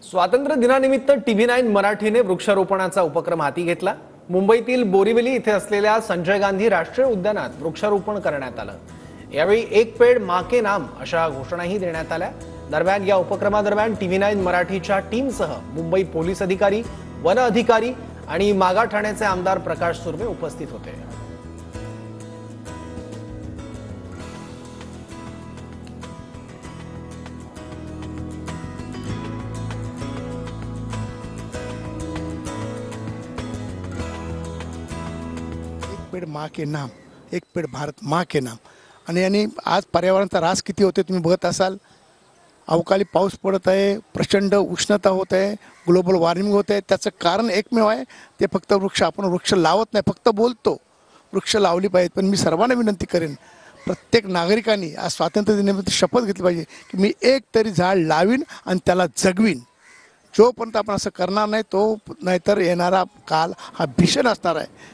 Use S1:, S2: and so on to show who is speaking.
S1: स्वातंत्र्य दिनानिमित्त TV9 मराठीने वृक्षारोपणाचा उपक्रम हाती घेतला। मुंबईतील बोरिवली इथे असलेल्या संजय गांधी राष्ट्रीय उद्यानात वृक्षारोपण करण्यात आलं। यावेळी एक पेड़ मां के नाम अशा घोषणाही देण्यात आल्या। दरम्यान या उपक्रमादरम्यान TV9 मराठीच्या टीमसह मुंबई पोलीस अधिकारी, वन अधिकारी आणि मागा ठाण्याचे आमदार प्रकाश सुर्वे उपस्थित होते।
S2: पेड़ माँ के नाम, एक पेड़ भारत माँ के नाम। आणि आज पर्यावरणाचा ऱ्हास किती होते तुम्ही बघत असाल। अवकाळी पाऊस पडत आहे, प्रचंड उष्णता होत आहे, ग्लोबल वॉर्मिंग होत आहे। त्याचं कारण एकमेव आहे ते फक्त वृक्ष। आपण वृक्ष लावत नाही, फक्त बोलतो। वृक्ष लावली पाहिजे। पण मी सर्वांना विनंती करेन, प्रत्येक नागरिकांनी आज स्वातंत्र्य दिनानिमित्त शपथ घेतली पाहिजे की मी एक तरी झाड लावीन आणि त्याला जगवीन। जोपर्यंत आपण असं करणार नाही तो नाहीतर येणारा काल हा भीषण असणार आहे।